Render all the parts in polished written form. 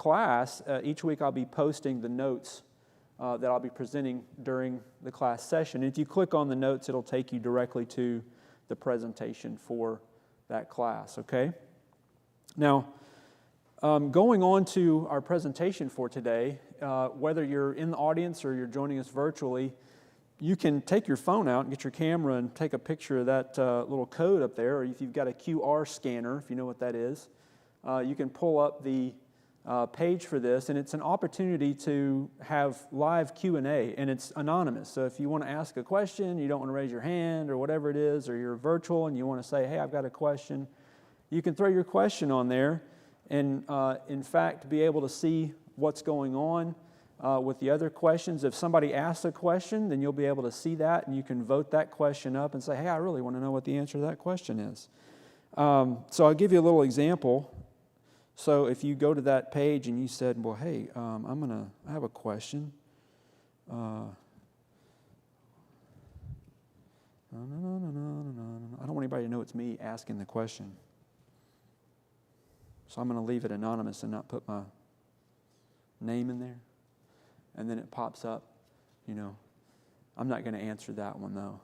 class, each week I'll be posting the notes that I'll be presenting during the class session. And if you click on the notes, it'll take you directly to the presentation for that class, okay? Now, going on to our presentation for today, whether you're in the audience or you're joining us virtually, you can take your phone out and get your camera and take a picture of that little code up there, or if you've got a QR scanner, if you know what that is, you can pull up the page for this, and it's an opportunity to have live Q&A, and it's anonymous. So if you want to ask a question, you don't want to raise your hand or whatever it is, or you're virtual and you want to say, hey, I've got a question, you can throw your question on there and, in fact, be able to see what's going on with the other questions. If somebody asks a question, then you'll be able to see that, and you can vote that question up and say, hey, I really want to know what the answer to that question is. So I'll give you a little example. So if you go to that page and you said, well, hey, I have a question. I don't want anybody to know it's me asking the question. So I'm going to leave it anonymous and not put my name in there. And then it pops up, I'm not going to answer that one though.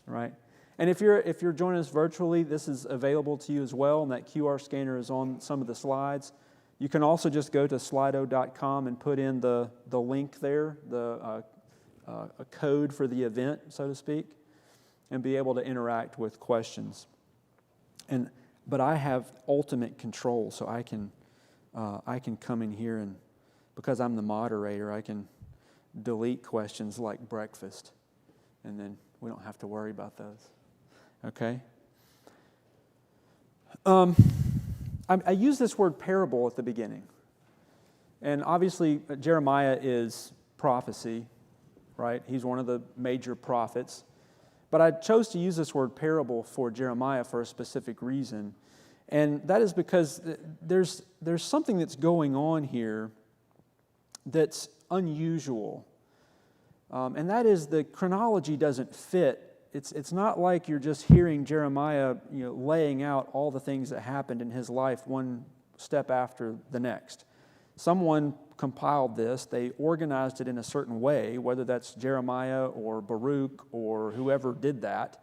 Right? And if you're joining us virtually, this is available to you as well, and that QR scanner is on some of the slides. You can also just go to slido.com and put in the link there, a code for the event, so to speak, and be able to interact with questions. But I have ultimate control, so I can come in here, and because I'm the moderator, I can delete questions like breakfast, and then we don't have to worry about those. Okay? I use this word parable at the beginning. And obviously, Jeremiah is prophecy, right? He's one of the major prophets. But I chose to use this word parable for Jeremiah for a specific reason. And that is because there's something that's going on here that's unusual. And that is the chronology doesn't fit. It's not like you're just hearing Jeremiah, laying out all the things that happened in his life one step after the next. Someone compiled this. They organized it in a certain way, whether that's Jeremiah or Baruch or whoever did that.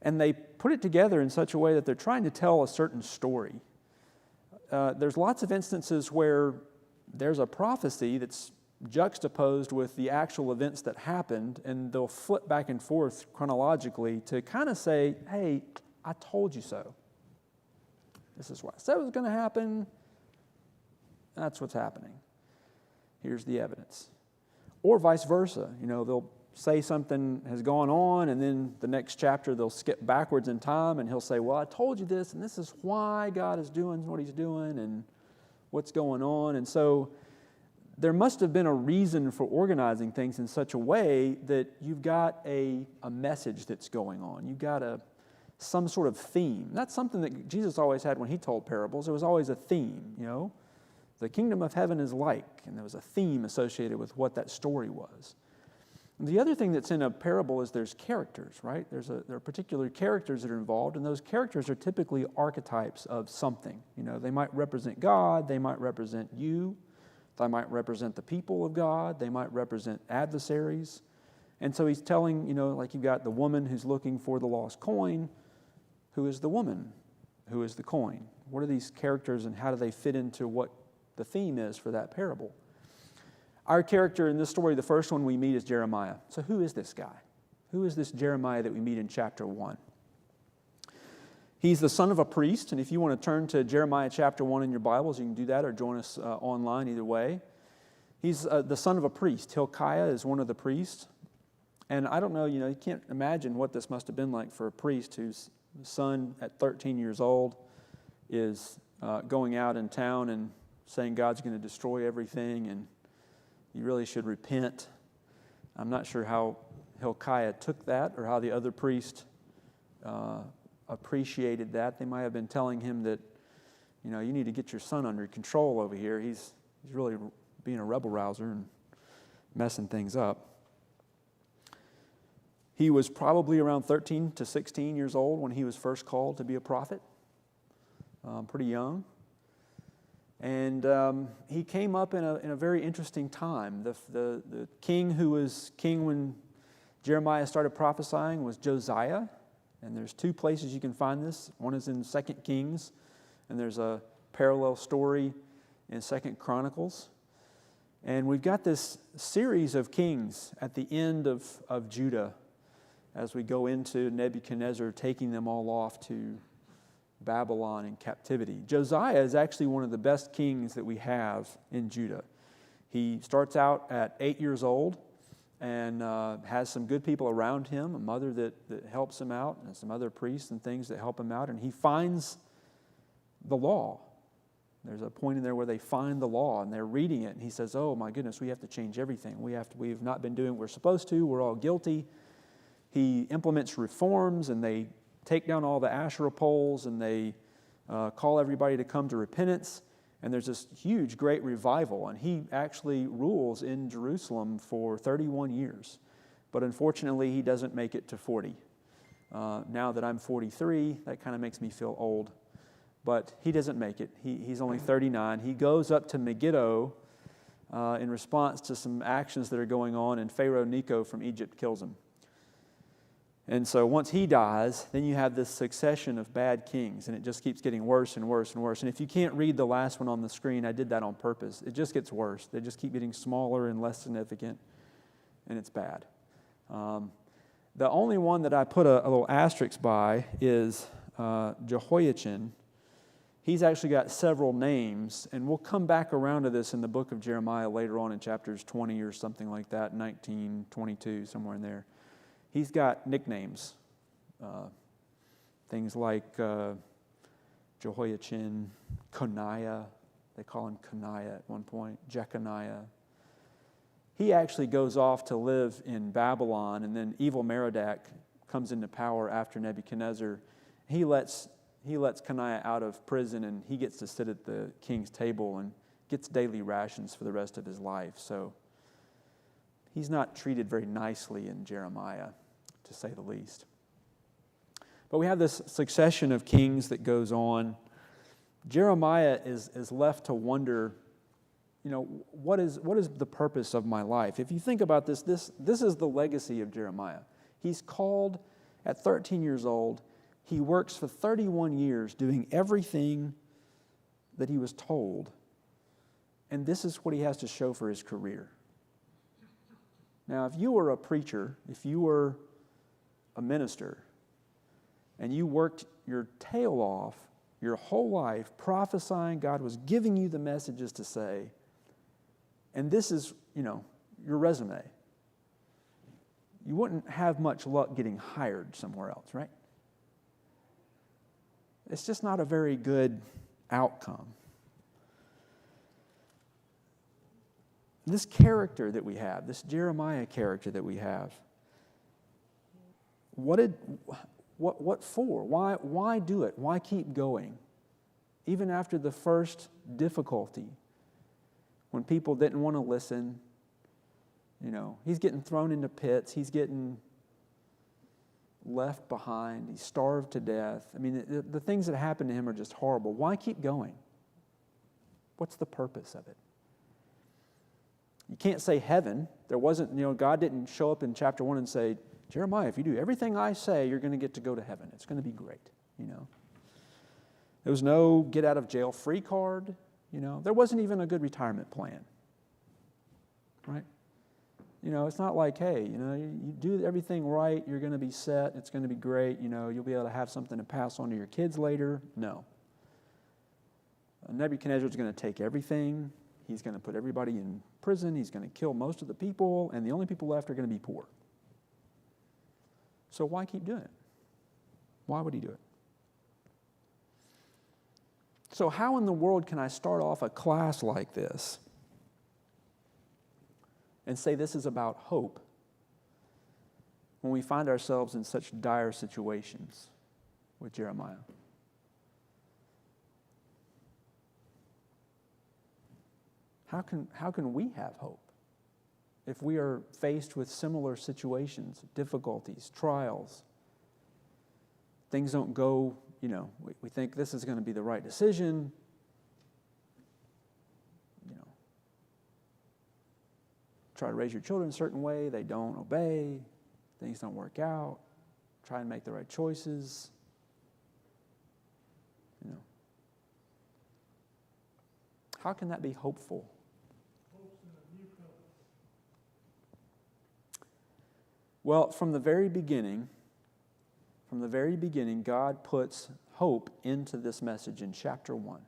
And they put it together in such a way that they're trying to tell a certain story. There's lots of instances where there's a prophecy that's juxtaposed with the actual events that happened, and they'll flip back and forth chronologically to kind of say, hey, I told you so. This is what I said was going to happen. That's what's happening. Here's the evidence. Or vice versa. They'll say something has gone on, and then the next chapter they'll skip backwards in time, and he'll say, well, I told you this, and this is why God is doing what he's doing, and what's going on. And so there must have been a reason for organizing things in such a way that you've got a message that's going on. You've got some sort of theme. That's something that Jesus always had when he told parables. There was always a theme, The kingdom of heaven is like, and there was a theme associated with what that story was. And the other thing that's in a parable is there's characters, right? There are particular characters that are involved, and those characters are typically archetypes of something. They might represent God, they might represent you, they might represent the people of God. They might represent adversaries. And so he's telling, like you've got the woman who's looking for the lost coin. Who is the woman? Who is the coin? What are these characters, and how do they fit into what the theme is for that parable? Our character in this story, the first one we meet is Jeremiah. So who is this guy? Who is this Jeremiah that we meet in chapter 1? He's the son of a priest, and if you want to turn to Jeremiah chapter 1 in your Bibles, you can do that or join us online either way. He's the son of a priest. Hilkiah is one of the priests. And I don't know, you can't imagine what this must have been like for a priest whose son at 13 years old is going out in town and saying God's going to destroy everything and you really should repent. I'm not sure how Hilkiah took that or how the other priest appreciated that. They might have been telling him that, you need to get your son under control over here. He's really being a rebel rouser and messing things up. He was probably around 13 to 16 years old when he was first called to be a prophet. Pretty young. And he came up in a very interesting time. The king who was king when Jeremiah started prophesying was Josiah. And there's two places you can find this. One is in 2 Kings, and there's a parallel story in 2 Chronicles. And we've got this series of kings at the end of Judah as we go into Nebuchadnezzar taking them all off to Babylon in captivity. Josiah is actually one of the best kings that we have in Judah. He starts out at 8 years old and has some good people around him, a mother that helps him out, and some other priests and things that help him out, and he finds the law. There's a point in there where they find the law, and they're reading it, and he says, oh my goodness, we have to change everything. We've not been doing what we're supposed to. We're all guilty. He implements reforms, and they take down all the Asherah poles, and they call everybody to come to repentance. And there's this huge, great revival. And he actually rules in Jerusalem for 31 years. But unfortunately, he doesn't make it to 40. Now that I'm 43, that kind of makes me feel old. But he doesn't make it. He's only 39. He goes up to Megiddo in response to some actions that are going on, and Pharaoh Necho from Egypt kills him. And so once he dies, then you have this succession of bad kings, and it just keeps getting worse and worse and worse. And if you can't read the last one on the screen, I did that on purpose. It just gets worse. They just keep getting smaller and less significant, and it's bad. The only one that I put a little asterisk by is Jehoiachin. He's actually got several names, and we'll come back around to this in the book of Jeremiah later on in chapters 20 or something like that, 19, 22, somewhere in there. He's got nicknames, things like Jehoiachin, Coniah, they call him Coniah at one point, Jeconiah. He actually goes off to live in Babylon, and then evil Merodach comes into power after Nebuchadnezzar. He lets Coniah out of prison, and he gets to sit at the king's table and gets daily rations for the rest of his life. So he's not treated very nicely in Jeremiah, to say the least. But we have this succession of kings that goes on. Jeremiah is left to wonder, what is the purpose of my life? If you think about this is the legacy of Jeremiah. He's called at 13 years old. He works for 31 years doing everything that he was told. And this is what he has to show for his career. Now, if you were a preacher, if you were a minister, and you worked your tail off your whole life prophesying, God was giving you the messages to say, and this is, your resume, you wouldn't have much luck getting hired somewhere else, right? It's just not a very good outcome. This character that we have, this Jeremiah character that we have, what for? Why do it? Why keep going? Even after the first difficulty, when people didn't want to listen, he's getting thrown into pits, he's getting left behind, he's starved to death. I mean, the things that happen to him are just horrible. Why keep going? What's the purpose of it? You can't say heaven. There wasn't, God didn't show up in chapter 1 and say, Jeremiah, if you do everything I say, you're going to get to go to heaven. It's going to be great, There was no get out of jail free card, There wasn't even a good retirement plan, right? It's not like, hey, you do everything right, you're going to be set, it's going to be great, you'll be able to have something to pass on to your kids later. No. Nebuchadnezzar is going to take everything. He's going to put everybody in prison. He's going to kill most of the people, and the only people left are going to be poor. So why keep doing it? Why would he do it? So how in the world can I start off a class like this and say this is about hope when we find ourselves in such dire situations with Jeremiah? How can we have hope if we are faced with similar situations, difficulties, trials? Things don't go, we think this is going to be the right decision, try to raise your children a certain way, they don't obey, things don't work out, try and make the right choices. You know. How can that be hopeful? Well, from the very beginning, God puts hope into this message in chapter 1.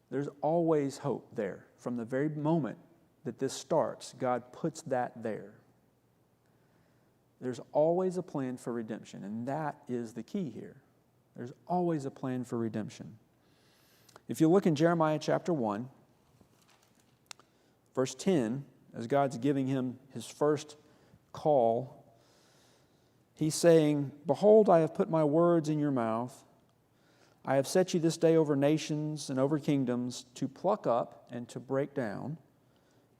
There's always hope there. From the very moment that this starts, God puts that there. There's always a plan for redemption, and that is the key here. There's always a plan for redemption. If you look in Jeremiah chapter 1, verse 10, as God's giving him his first call, he's saying, "Behold, I have put my words in your mouth. I have set you this day over nations and over kingdoms to pluck up and to break down,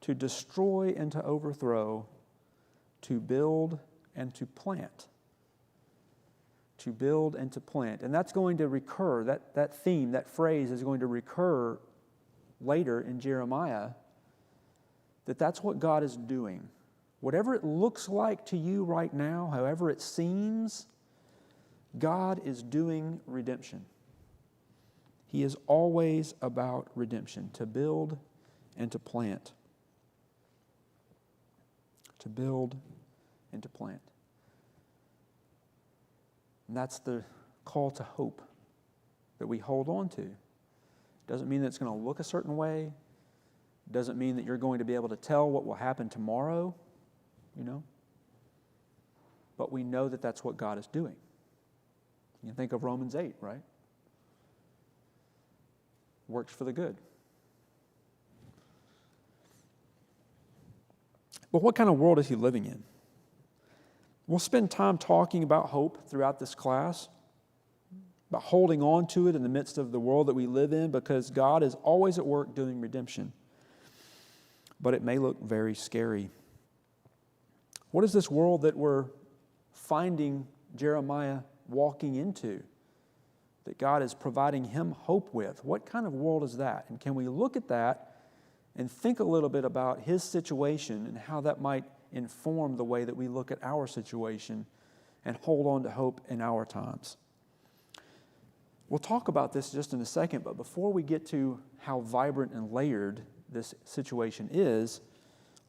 to destroy and to overthrow, to build and to plant." To build and to plant. And that's going to recur, that theme, that phrase is going to recur later in Jeremiah, that's what God is doing. Whatever it looks like to you right now, however it seems, God is doing redemption. He is always about redemption, to build and to plant. To build and to plant. And that's the call to hope that we hold on to. Doesn't mean that it's going to look a certain way. Doesn't mean that you're going to be able to tell what will happen tomorrow, you know. But we know that that's what God is doing. You can think of Romans 8, right? Works for the good. But what kind of world is he living in? We'll spend time talking about hope throughout this class, about holding on to it in the midst of the world that we live in, because God is always at work doing redemption. But it may look very scary. What is this world that we're finding Jeremiah walking into, that God is providing him hope with? What kind of world is that? And can we look at that and think a little bit about his situation and how that might inform the way that we look at our situation and hold on to hope in our times? We'll talk about this just in a second, but before we get to how vibrant and layered this situation is,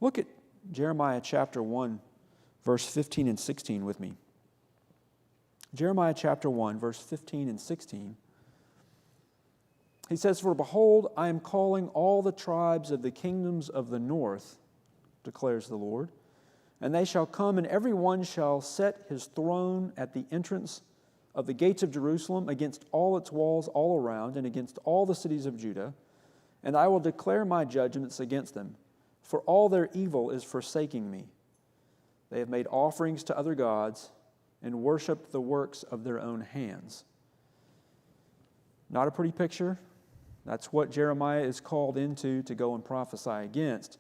look at Jeremiah chapter 1, verse 15 and 16 with me. Jeremiah chapter 1, verse 15 and 16. He says, "For behold, I am calling all the tribes of the kingdoms of the north, declares the Lord, and they shall come, and every one shall set his throne at the entrance of the gates of Jerusalem, against all its walls all around, and against all the cities of Judah. And I will declare my judgments against them, for all their evil is forsaking me. They have made offerings to other gods, and worshiped the works of their own hands." Not a pretty picture. That's what Jeremiah is called into to go and prophesy against.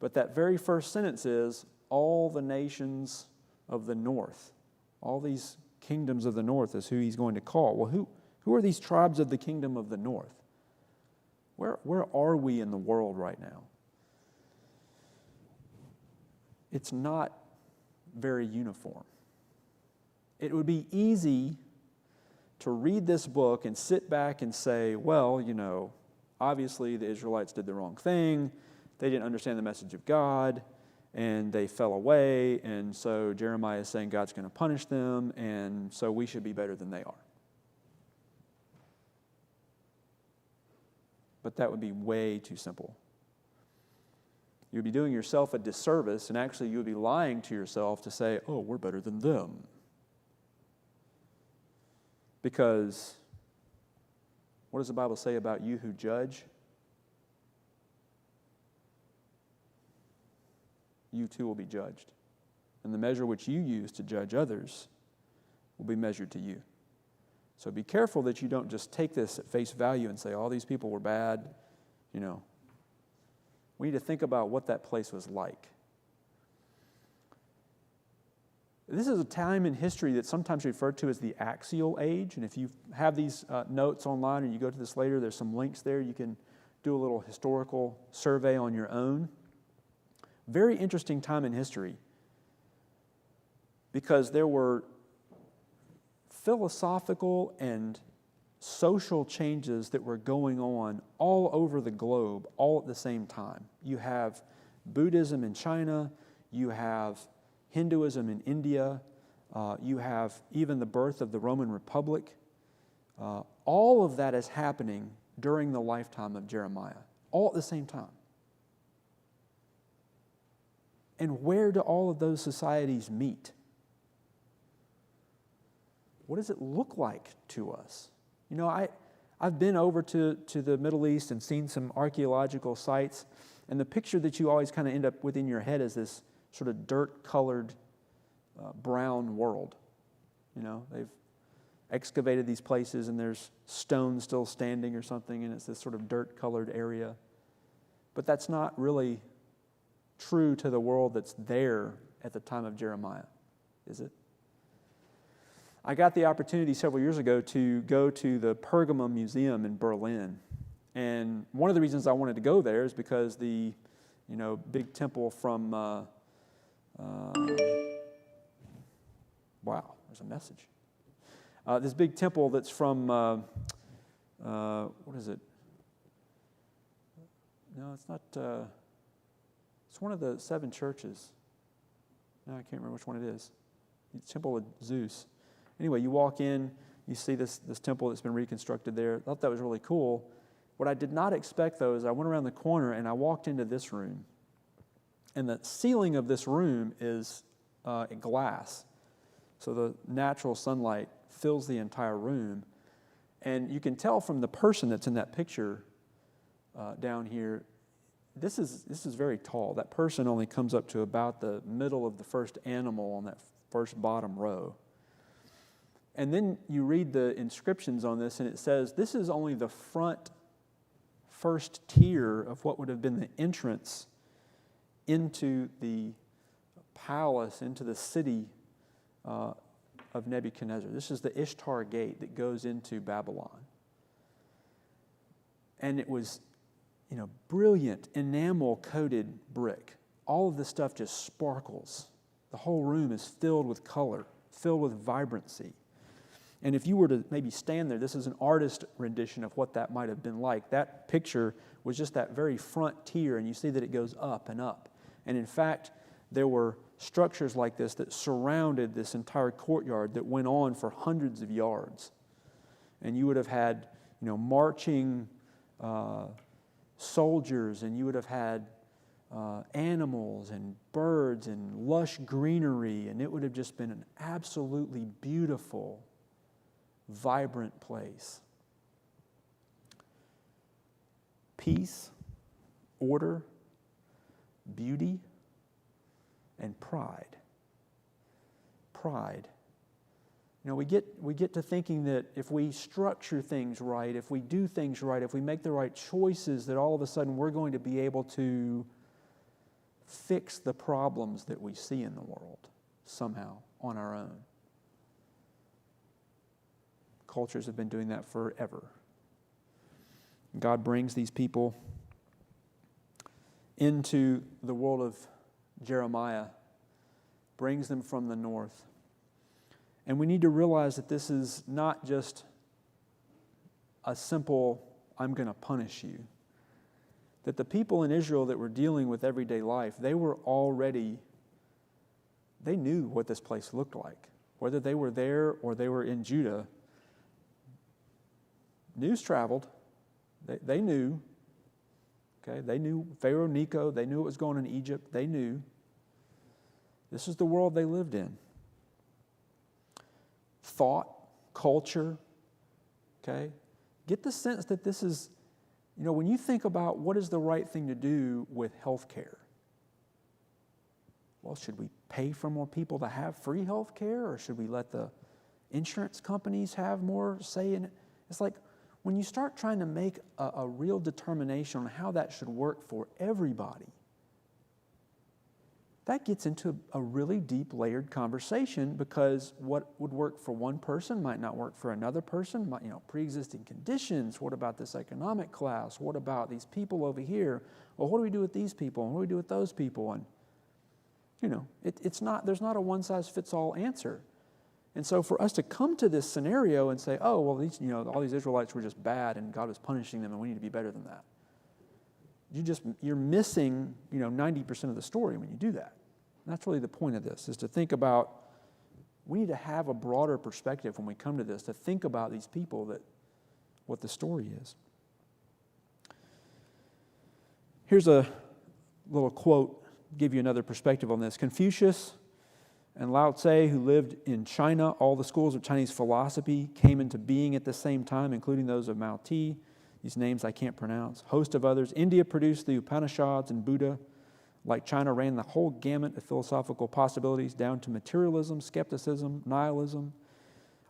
But that very first sentence is, all the nations of the north. All these kingdoms of the north is who he's going to call. Well, who are these tribes of the kingdom of the north? Where are we in the world right now? It's not very uniform. It would be easy to read this book and sit back and say, well, you know, obviously the Israelites did the wrong thing. They didn't understand the message of God, and they fell away, and so Jeremiah is saying God's going to punish them, and so we should be better than they are. But that would be way too simple. You'd be doing yourself a disservice, and actually you would be lying to yourself to say, oh, we're better than them. Because what does the Bible say about you who judge? You too will be judged. And the measure which you use to judge others will be measured to you. So be careful that you don't just take this at face value and say, all these people were bad. You know, we need to think about what that place was like. This is a time in history that's sometimes referred to as the Axial Age. And if you have these notes online and you go to this later, there's some links there. You can do a little historical survey on your own. Very interesting time in history, because there were philosophical and social changes that were going on all over the globe, all at the same time. You have Buddhism in China, you have Hinduism in India, you have even the birth of the Roman Republic. All of that is happening during the lifetime of Jeremiah, all at the same time. And where do all of those societies meet? What does it look like to us? You know, I've been over to the Middle East and seen some archaeological sites, and the picture that you always kind of end up with in your head is this sort of dirt-colored brown world. You know, they've excavated these places and there's stone still standing or something, and it's this sort of dirt-colored area. But that's not really true to the world that's there at the time of Jeremiah, is it? I got the opportunity several years ago to go to the Pergamum Museum in Berlin. And one of the reasons I wanted to go there is because the, big temple from, wow, there's a message. This big temple that's from, what is it? No, it's not, it's one of the 7 churches. No, I can't remember which one it is. The Temple of Zeus. Anyway, you walk in, you see this temple that's been reconstructed there. I thought that was really cool. What I did not expect, though, is I went around the corner and I walked into this room. And the ceiling of this room is glass. So the natural sunlight fills the entire room. And you can tell from the person that's in that picture down here, this is very tall. That person only comes up to about the middle of the first animal on that first bottom row. And then you read the inscriptions on this, and it says this is only the first tier of what would have been the entrance into the palace, into the city of Nebuchadnezzar. This is the Ishtar Gate that goes into Babylon. And it was, brilliant enamel-coated brick. All of this stuff just sparkles. The whole room is filled with color, filled with vibrancy. And if you were to maybe stand there, this is an artist rendition of what that might have been like. That picture was just that very front tier, and you see that it goes up and up. And in fact, there were structures like this that surrounded this entire courtyard that went on for hundreds of yards. And you would have had, marching soldiers, and you would have had animals and birds and lush greenery, and it would have just been an absolutely beautiful, vibrant place. Peace, order, beauty, and pride. Pride. We get to thinking that if we structure things right, if we do things right, if we make the right choices, that all of a sudden we're going to be able to fix the problems that we see in the world somehow on our own. Cultures have been doing that forever. God brings these people into the world of Jeremiah, brings them from the north. And we need to realize that this is not just a simple, I'm going to punish you. That the people in Israel that were dealing with everyday life, they knew what this place looked like. Whether they were there or they were in Judah, news traveled. They knew. Okay, they knew Pharaoh Necho. They knew what was going on in Egypt. They knew. This is the world they lived in. Thought, culture. Okay, get the sense that this is, when you think about what is the right thing to do with health care. Well, should we pay for more people to have free health care, or should we let the insurance companies have more say in it? It's like, when you start trying to make a real determination on how that should work for everybody, that gets into a really deep layered conversation, because what would work for one person might not work for another person. Pre-existing conditions. What about this economic class? What about these people over here? Well, what do we do with these people? And what do we do with those people? And there's not a one-size-fits-all answer. And so for us to come to this scenario and say, oh, well, all these Israelites were just bad and God was punishing them and we need to be better than that. You're missing, 90% of the story when you do that. And that's really the point of this, is to think about, we need to have a broader perspective when we come to this, to think about these people, what the story is. Here's a little quote, give you another perspective on this. Confucius and Lao Tse, who lived in China, all the schools of Chinese philosophy came into being at the same time, including those of Mao Ti. These names I can't pronounce. Host of others. India produced the Upanishads and Buddha. Like China, ran the whole gamut of philosophical possibilities down to materialism, skepticism, nihilism.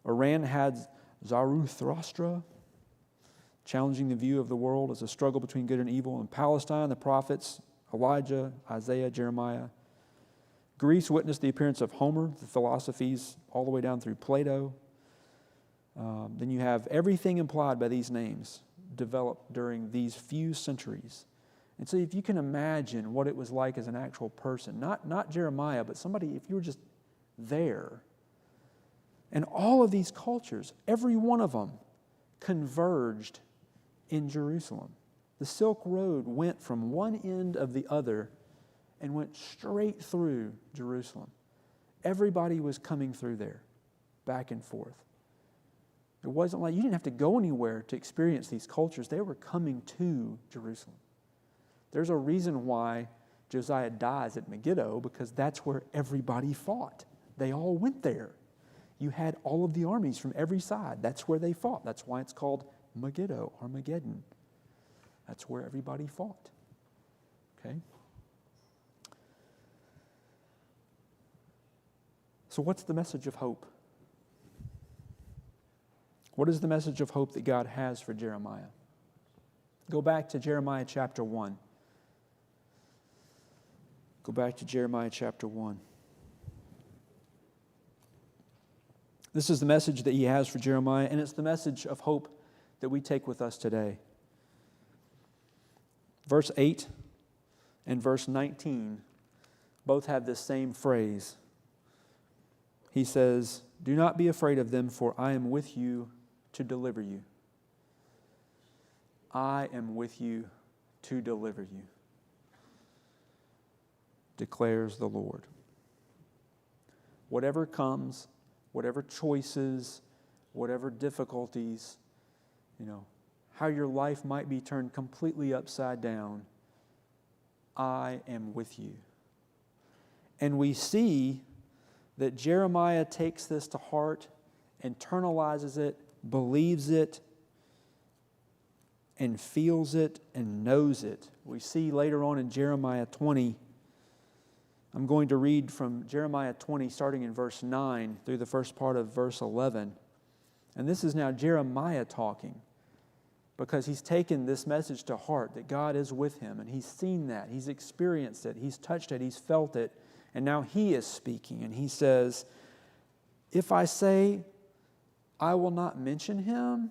Iran had Zarathustra, challenging the view of the world as a struggle between good and evil. In Palestine, the prophets Elijah, Isaiah, Jeremiah. Greece witnessed the appearance of Homer, the philosophies all the way down through Plato. Then you have everything implied by these names developed during these few centuries. And so if you can imagine what it was like as an actual person, not Jeremiah, but somebody, if you were just there, and all of these cultures, every one of them converged in Jerusalem. The Silk Road went from one end of the other and went straight through Jerusalem. Everybody was coming through there, back and forth. It wasn't like you didn't have to go anywhere to experience these cultures. They were coming to Jerusalem. There's a reason why Josiah dies at Megiddo, because that's where everybody fought. They all went there. You had all of the armies from every side. That's where they fought. That's why it's called Megiddo, Armageddon. That's where everybody fought. Okay? So what's the message of hope? What is the message of hope that God has for Jeremiah? Go back to Jeremiah chapter 1. Go back to Jeremiah chapter 1. This is the message that he has for Jeremiah, and it's the message of hope that we take with us today. Verse 8 and verse 19 both have this same phrase. He says, "Do not be afraid of them, for I am with you to deliver you." I am with you to deliver you, declares the Lord. Whatever comes, whatever choices, whatever difficulties, how your life might be turned completely upside down, I am with you. And we see that Jeremiah takes this to heart, internalizes it, believes it, and feels it and knows it. We see later on in Jeremiah 20, I'm going to read from Jeremiah 20, starting in verse 9 through the first part of verse 11. And this is now Jeremiah talking, because he's taken this message to heart that God is with him, and he's seen that, he's experienced it, he's touched it, he's felt it, and now he is speaking. And he says, "If I say, I will not mention him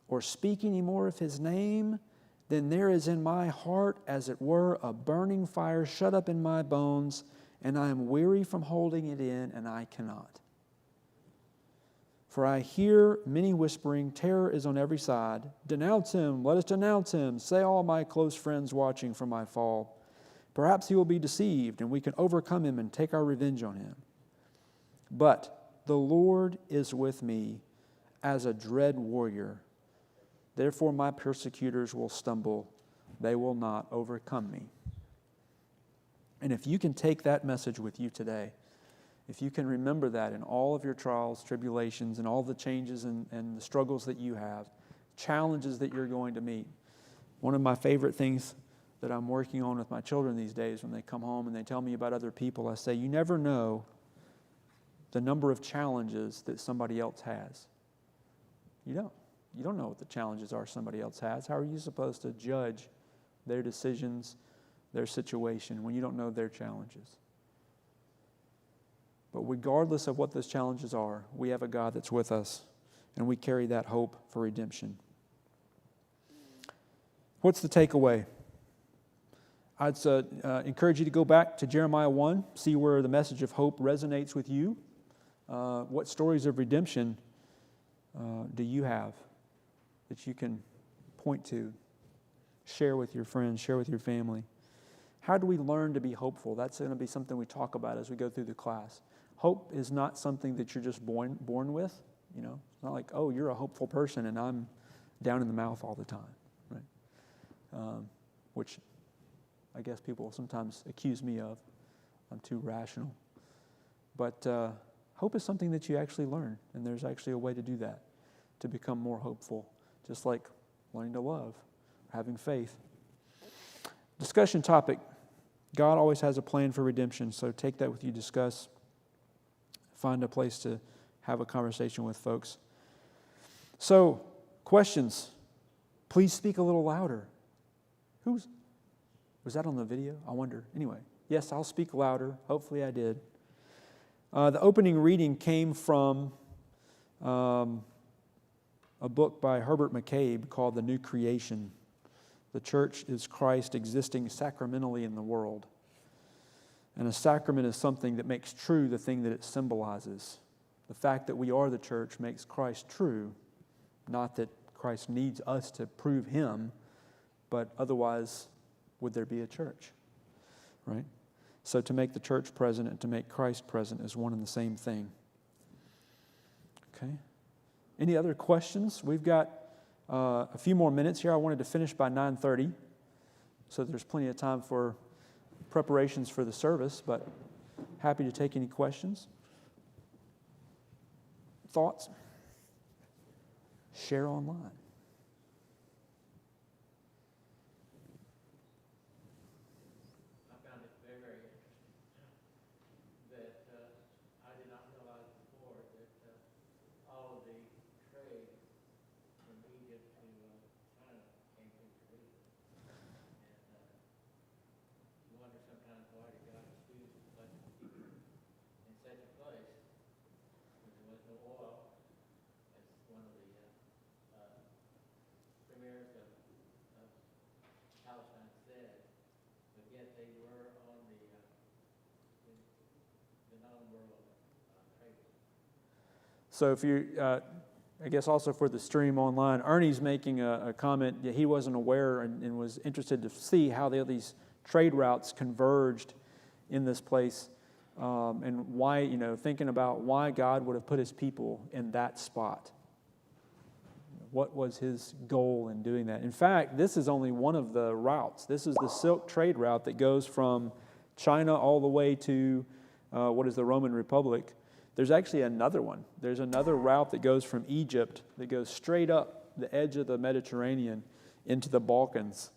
or speak any more of his name, then there is in my heart, as it were, a burning fire shut up in my bones, and I am weary from holding it in, and I cannot. For I hear many whispering, terror is on every side. Denounce him, let us denounce him, say all my close friends watching for my fall. Perhaps he will be deceived, and we can overcome him and take our revenge on him. But the Lord is with me as a dread warrior. Therefore my persecutors will stumble. They will not overcome me." And if you can take that message with you today, if you can remember that in all of your trials, tribulations, and all the changes and the struggles that you have, challenges that you're going to meet. One of my favorite things that I'm working on with my children these days, when they come home and they tell me about other people, I say, you never know the number of challenges that somebody else has. You don't. You don't know what the challenges are somebody else has. How are you supposed to judge their decisions, their situation, when you don't know their challenges? But regardless of what those challenges are, we have a God that's with us, and we carry that hope for redemption. What's the takeaway? I'd encourage you to go back to Jeremiah 1, see where the message of hope resonates with you. What stories of redemption do you have that you can point to, share with your friends, share with your family? How do we learn to be hopeful? That's going to be something we talk about as we go through the class. Hope is not something that you're just born with. You know, it's not like, oh, you're a hopeful person and I'm down in the mouth all the time, right? Which I guess people sometimes accuse me of. I'm too rational. But hope is something that you actually learn, and there's actually a way to do that, to become more hopeful, just like learning to love, having faith. Discussion topic. God always has a plan for redemption, so take that with you, discuss. Find a place to have a conversation with folks. So, questions. Please speak a little louder. Was that on the video? I wonder. Anyway, yes, I'll speak louder. Hopefully I did. The opening reading came from a book by Herbert McCabe called The New Creation. The church is Christ existing sacramentally in the world. And a sacrament is something that makes true the thing that it symbolizes. The fact that we are the church makes Christ true, not that Christ needs us to prove Him, but otherwise, would there be a church? Right? So to make the church present and to make Christ present is one and the same thing. Okay? Any other questions? We've got a few more minutes here. I wanted to finish by 9:30, so there's plenty of time for preparations for the service, but happy to take any questions. Thoughts? Share online. So if you, I guess also for the stream online, Ernie's making a comment that he wasn't aware and was interested to see how these trade routes converged in this place, and why, thinking about why God would have put His people in that spot. What was His goal in doing that? In fact, this is only one of the routes. This is the Silk trade route that goes from China all the way to what is the Roman Republic. There's actually another one. There's another route that goes from Egypt that goes straight up the edge of the Mediterranean into the Balkans.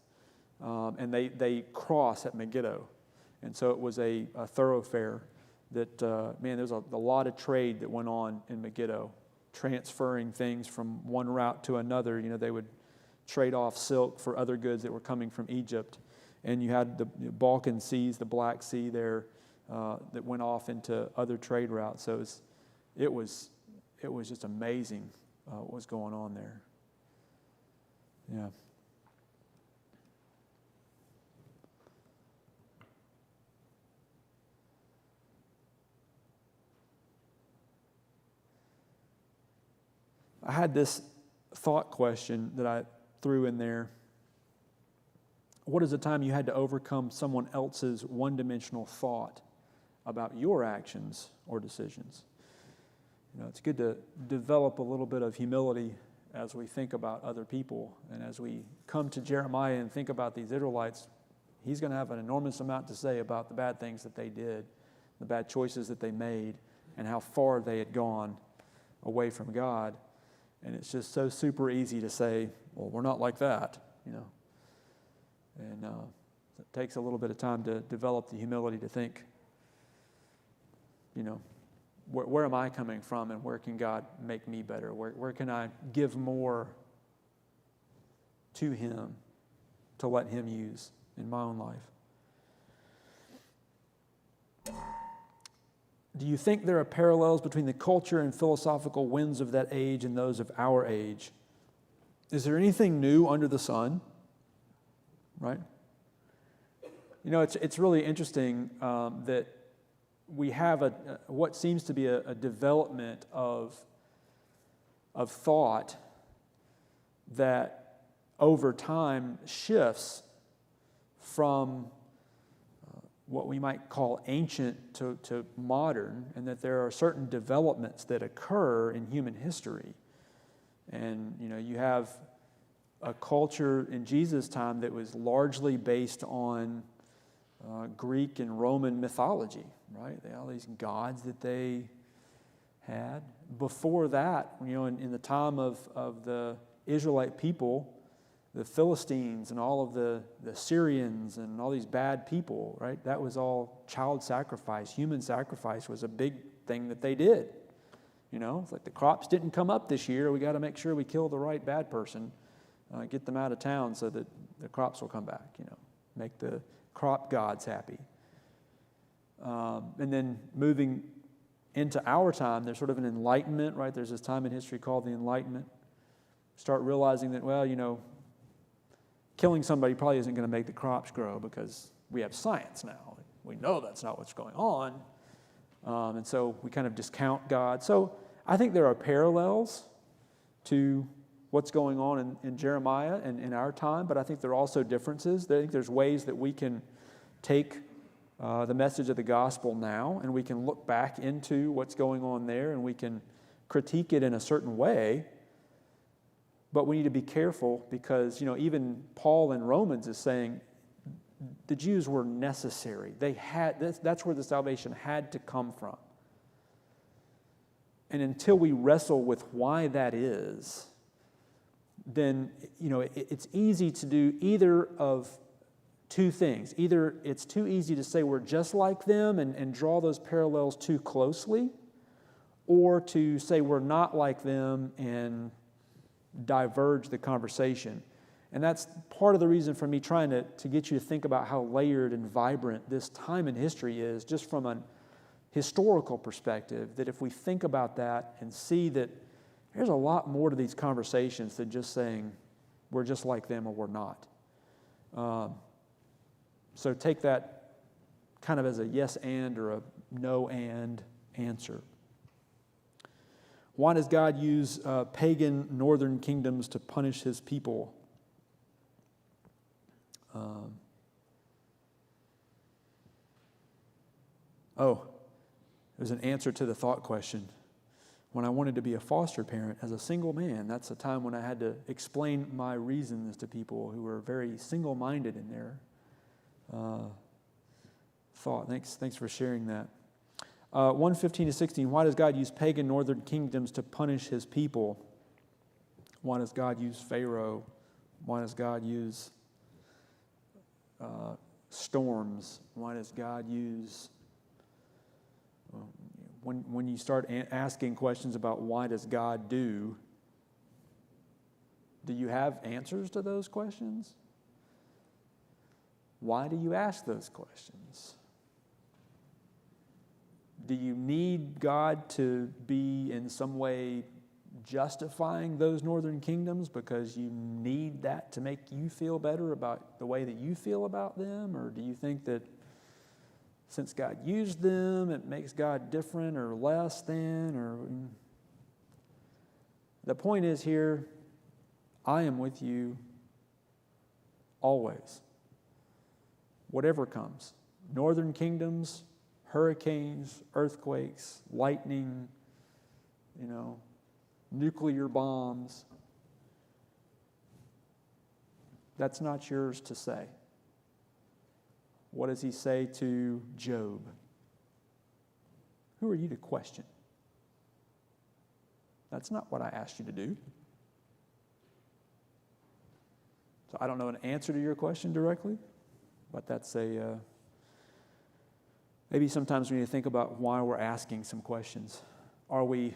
And they cross at Megiddo. And so it was a thoroughfare that, there's a lot of trade that went on in Megiddo, transferring things from one route to another. They would trade off silk for other goods that were coming from Egypt. And you had the Balkan Seas, the Black Sea there, that went off into other trade routes. So it was just amazing what was going on there. Yeah. I had this thought question that I threw in there. What is the time you had to overcome someone else's one-dimensional thought about your actions or decisions? It's good to develop a little bit of humility as we think about other people. And as we come to Jeremiah and think about these Israelites, he's going to have an enormous amount to say about the bad things that they did, the bad choices that they made, and how far they had gone away from God. And it's just so super easy to say, well, we're not like that, And it takes a little bit of time to develop the humility to think, where am I coming from and where can God make me better? Where can I give more to Him to let Him use in my own life? Do you think there are parallels between the culture and philosophical winds of that age and those of our age? Is there anything new under the sun? Right? You know, it's really interesting that we have what seems to be a development of thought that over time shifts from what we might call ancient to modern, and that there are certain developments that occur in human history. And, you know, you have a culture in Jesus' time that was largely based on Greek and Roman mythology, right? They had all these gods that they had. Before that, you know, in the time of the Israelite people, the Philistines and all of the Syrians and all these bad people, right? That was all child sacrifice. Human sacrifice was a big thing that they did. You know, it's like the crops didn't come up this year. We got to make sure we kill the right bad person, get them out of town so that the crops will come back, you know, make the crop gods happy. And then moving into our time, there's sort of an enlightenment, right? There's this time in history called the Enlightenment. Start realizing that, well, you know, killing somebody probably isn't going to make the crops grow because we have science now. We know that's not what's going on. And so we kind of discount God. So I think there are parallels to what's going on in Jeremiah and in our time, but I think there are also differences. I think there's ways that we can take the message of the gospel now, and we can look back into what's going on there, and we can critique it in a certain way. But we need to be careful because, you know, even Paul in Romans is saying the Jews were necessary. They had that's where the salvation had to come from. And until we wrestle with why that is, then, you know, it's easy to do either of two things. Either it's too easy to say we're just like them and draw those parallels too closely, or to say we're not like them and diverge the conversation. And that's part of the reason for me trying to get you to think about how layered and vibrant this time in history is, just from a historical perspective, that if we think about that and see that there's a lot more to these conversations than just saying we're just like them or we're not. So take that kind of as a yes and or a no and answer. Why does God use pagan northern kingdoms to punish his people? There's an answer to the thought question. When I wanted to be a foster parent as a single man, that's a time when I had to explain my reasons to people who were very single-minded in their thought. Thanks for sharing that. 1:15-16, why does God use pagan northern kingdoms to punish his people? Why does God use Pharaoh? Why does God use storms? Why does God use... When you start asking questions about why does God do you have answers to those questions? Why do you ask those questions? Do you need God to be in some way justifying those northern kingdoms because you need that to make you feel better about the way that you feel about them? Or do you think that since God used them, it makes God different or less than? Or the point is here, I am with you always. Whatever comes. Northern kingdoms, hurricanes, earthquakes, lightning, nuclear bombs. That's not yours to say. What does he say to Job? Who are you to question? That's not what I asked you to do. So I don't know an answer to your question directly, but that's maybe sometimes we need to think about why we're asking some questions. Are we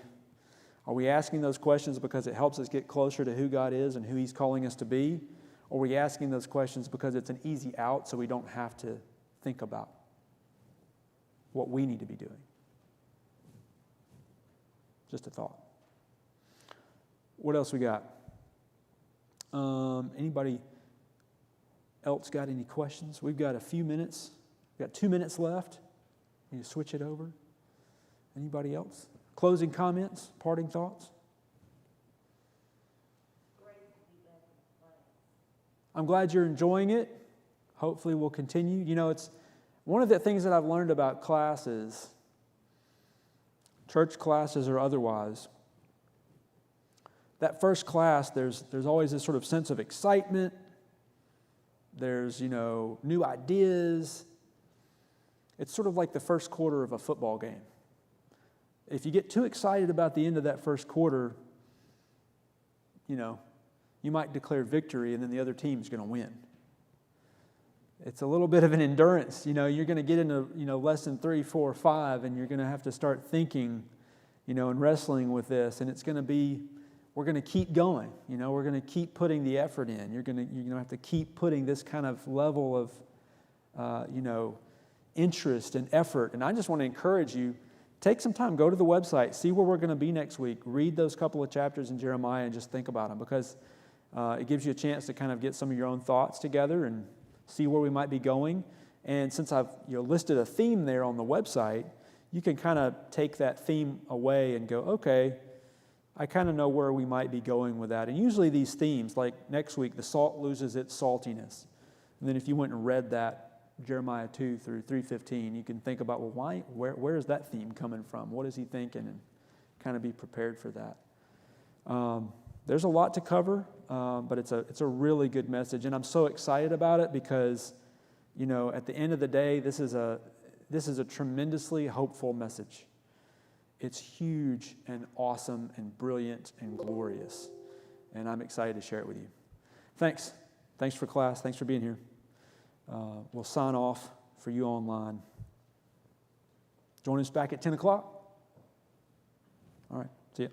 asking those questions because it helps us get closer to who God is and who he's calling us to be? Or are we asking those questions because it's an easy out so we don't have to think about what we need to be doing? Just a thought. What else we got? Anybody else got any questions? We've got a few minutes. We've got 2 minutes left. You switch it over. Anybody else? Closing comments, parting thoughts? I'm glad you're enjoying it. Hopefully we'll continue. You know, it's one of the things that I've learned about classes, church classes or otherwise. That first class, there's always this sort of sense of excitement. There's, new ideas. It's sort of like the first quarter of a football game. If you get too excited about the end of that first quarter, you might declare victory and then the other team's going to win. It's a little bit of an endurance. You're going to get into, lesson 3, 4, 5, and you're going to have to start thinking, and wrestling with this. And it's going to be, we're going to keep going. We're going to keep putting the effort in. You're going to have to keep putting this kind of level of, interest and effort. And I just want to encourage you, take some time, go to the website, see where we're going to be next week, read those couple of chapters in Jeremiah and just think about them, because it gives you a chance to kind of get some of your own thoughts together and see where we might be going. And since I've listed a theme there on the website, you can kind of take that theme away and go, okay, I kind of know where we might be going with that. And usually these themes, like next week, the salt loses its saltiness. And then if you went and read that, Jeremiah 2 through 3:15, you can think about, well, where is that theme coming from? What is he thinking? And kind of be prepared for that. There's a lot to cover, but it's a really good message. And I'm so excited about it because, at the end of the day, this is a tremendously hopeful message. It's huge and awesome and brilliant and glorious. And I'm excited to share it with you. Thanks. Thanks for class. Thanks for being here. We'll sign off for you online. Join us back at 10 o'clock. All right. See ya.